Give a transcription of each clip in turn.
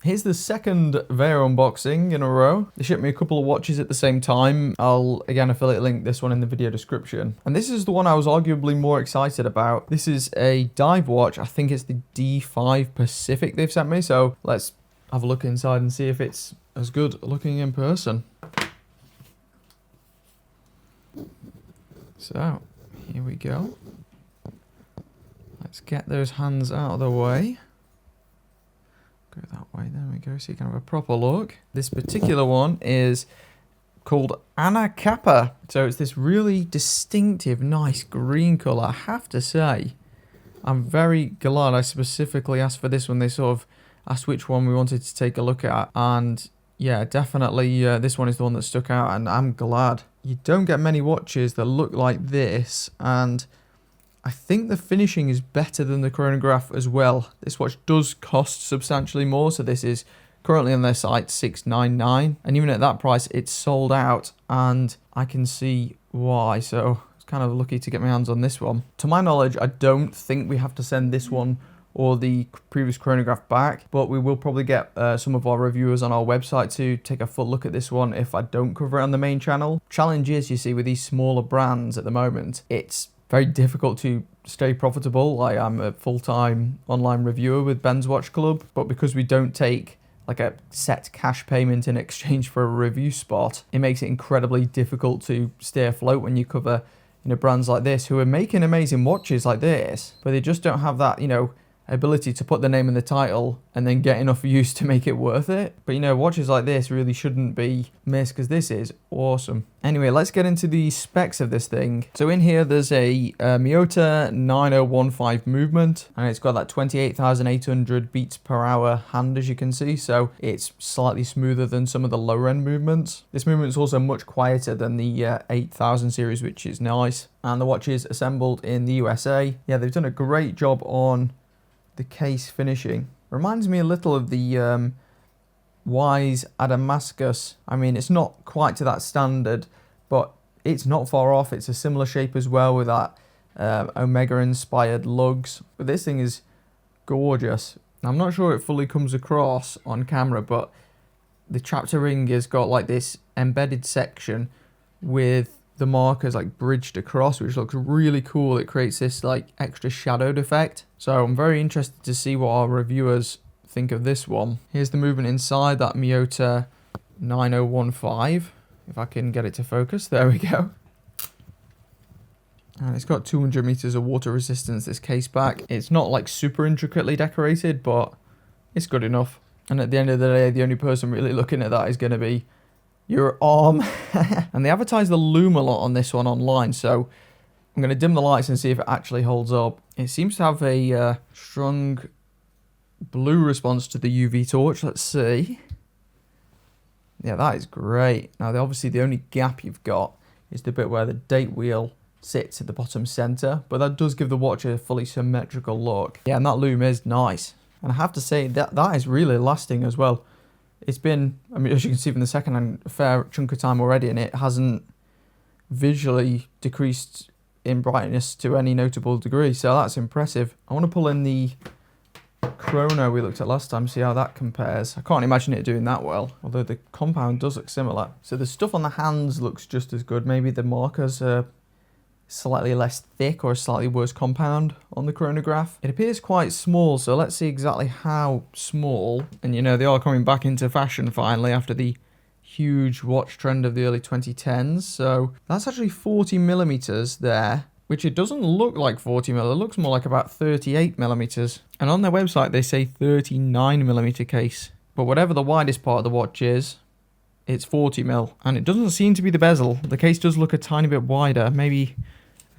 Here's the second Vaer unboxing in a row. They shipped me a couple of watches at the same time. I'll, again, affiliate link this one in the video description. And this is the one I was arguably more excited about. This is a dive watch. I think it's the D5 Pacific they've sent me. So let's have a look inside and see if it's as good looking in person. So, here we go. Let's get those hands out of the way. Go that way, there we go, so you can have a proper look. This particular one is called Anna Kappa. So it's this really distinctive, nice green colour. I have to say, I'm very glad I specifically asked for this one. They sort of asked which one we wanted to take a look at. And yeah, definitely this one is the one that stuck out, and I'm glad. You don't get many watches that look like this, and I think the finishing is better than the chronograph as well. This watch does cost substantially more, so this is currently on their site $699, and even at that price it's sold out, and I can see why. So I was kind of lucky to get my hands on this one. To my knowledge, I don't think we have to send this one or the previous chronograph back, but we will probably get some of our reviewers on our website to take a full look at this one if I don't cover it on the main channel. Challenge is, you see, with these smaller brands at the moment, it's very difficult to stay profitable. I am a full-time online reviewer with Ben's Watch Club, but because we don't take like a set cash payment in exchange for a review spot, it makes it incredibly difficult to stay afloat when you cover, you know, brands like this who are making amazing watches like this, but they just don't have that, you know, ability to put the name in the title and then get enough views to make it worth it. But you know, watches like this really shouldn't be missed because this is awesome. Anyway, let's get into the specs of this thing. So in here there's a Miyota 9015 movement, and it's got that 28,800 beats per hour hand, as you can see, so it's slightly smoother than some of the lower end movements. This movement is also much quieter than the 8000 series, which is nice. And the watch is assembled in the USA. Yeah, they've done a great job on the case finishing. Reminds me a little of the Wise Adamascus. I mean, it's not quite to that standard, but it's not far off. It's a similar shape as well with that Omega inspired lugs. But this thing is gorgeous. I'm not sure it fully comes across on camera, but the chapter ring has got like this embedded section with the markers like bridged across, which looks really cool. It creates this like extra shadowed effect. So I'm very interested to see what our reviewers think of this one. Here's the movement inside that Miyota 9015. If I can get it to focus, there we go. And it's got 200 meters of water resistance, this case back. It's not like super intricately decorated, but it's good enough. And at the end of the day, the only person really looking at that is going to be your arm. And they advertise the lume a lot on this one online, so I'm going to dim the lights and see if it actually holds up. It seems to have a strong blue response to the UV torch. Let's see. Yeah, that is great. Now, obviously the only gap you've got is the bit where the date wheel sits at the bottom center, but that does give the watch a fully symmetrical look. Yeah, and that lume is nice. And I have to say that is really lasting as well. It's been, I mean, as you can see from the second hand, a fair chunk of time already, and it hasn't visually decreased in brightness to any notable degree, so that's impressive. I want to pull in the chrono we looked at last time, see how that compares. I can't imagine it doing that well, although the compound does look similar. So the stuff on the hands looks just as good. Maybe the markers are slightly less thick or a slightly worse compound on the chronograph. It appears quite small, so let's see exactly how small. And you know, they are coming back into fashion finally after the huge watch trend of the early 2010s. So that's actually 40 millimeters there, which it doesn't look like 40 mil. It looks more like about 38 millimeters. And on their website, they say 39 millimeter case. But whatever the widest part of the watch is, it's 40 mil. And it doesn't seem to be the bezel. The case does look a tiny bit wider, maybe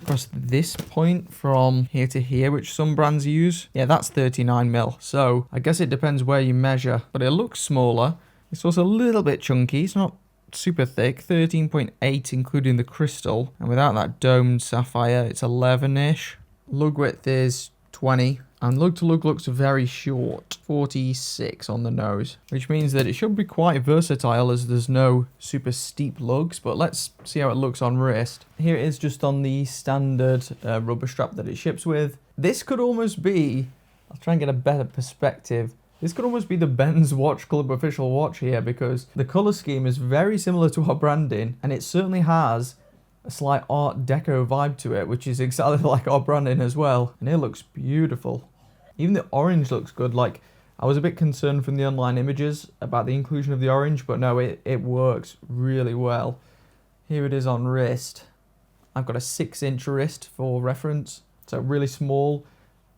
across this point from here to here, which some brands use. Yeah, that's 39 mil. So I guess it depends where you measure, but it looks smaller. It's also a little bit chunky. It's not super thick, 13.8 including the crystal, and without that domed sapphire it's 11ish. Lug width is 20, and lug to lug looks very short, 46 on the nose, which means that it should be quite versatile as there's no super steep lugs. But let's see how it looks on wrist. Here it is just on the standard rubber strap that it ships with. This could almost be, I'll try and get a better perspective, This could almost be the Ben's Watch Club official watch here, because the colour scheme is very similar to our branding, and it certainly has a slight Art Deco vibe to it, which is exactly like our branding as well. And it looks beautiful. Even the orange looks good. Like, I was a bit concerned from the online images about the inclusion of the orange, but no, it works really well. Here it is on wrist. I've got a 6-inch wrist for reference, so really small.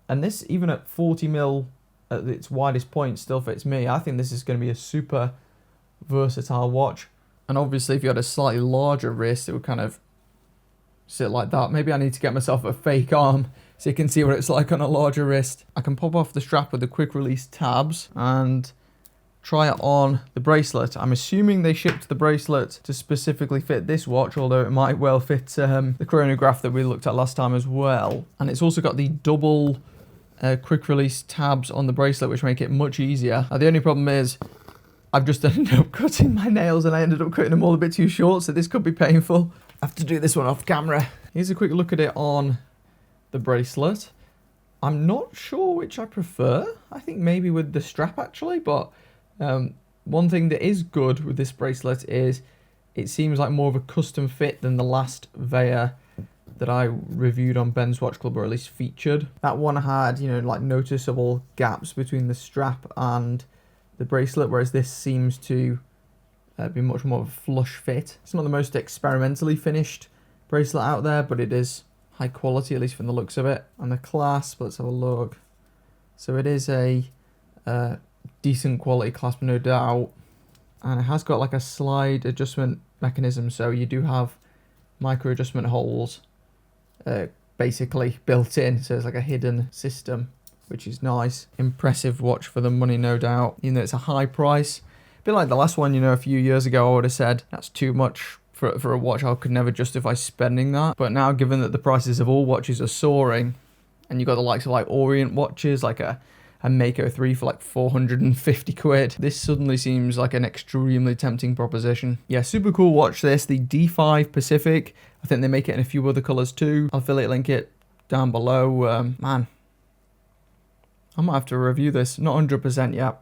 And this, even at 40mm at its widest point, still fits me. I think this is going to be a super versatile watch. And obviously, if you had a slightly larger wrist, it would kind of sit like that. Maybe I need to get myself a fake arm so you can see what it's like on a larger wrist. I can pop off the strap with the quick release tabs and try it on the bracelet. I'm assuming they shipped the bracelet to specifically fit this watch, although it might well fit the chronograph that we looked at last time as well. And it's also got the double quick release tabs on the bracelet, which make it much easier. Now, the only problem is I've just ended up cutting my nails, and I ended up cutting them all a bit too short, so this could be painful. I have to do this one off camera. Here's a quick look at it on the bracelet. I'm not sure which I prefer. I think maybe with the strap, actually, but one thing that is good with this bracelet is it seems like more of a custom fit than the last Vaer that I reviewed on Ben's Watch Club, or at least featured. That one had, you know, like noticeable gaps between the strap and the bracelet, whereas this seems to be much more of a flush fit. It's not the most experimentally finished bracelet out there, but it is high quality, at least from the looks of it. And the clasp, let's have a look. So it is a decent quality clasp, no doubt. And it has got like a slide adjustment mechanism, so you do have micro adjustment holes basically built in, so it's like a hidden system, which is nice. Impressive watch for the money, no doubt, even though it's a high price. A bit like the last one, you know, a few years ago I would have said that's too much for a watch. I could never justify spending that. But now, given that the prices of all watches are soaring, and you've got the likes of like Orient watches, like a Mako 3 for like 450 quid, this suddenly seems like an extremely tempting proposition. Yeah, super cool watch this, the D5 Pacific. I think they make it in a few other colours too. I'll affiliate link it down below. Man, I might have to review this. Not 100% yet.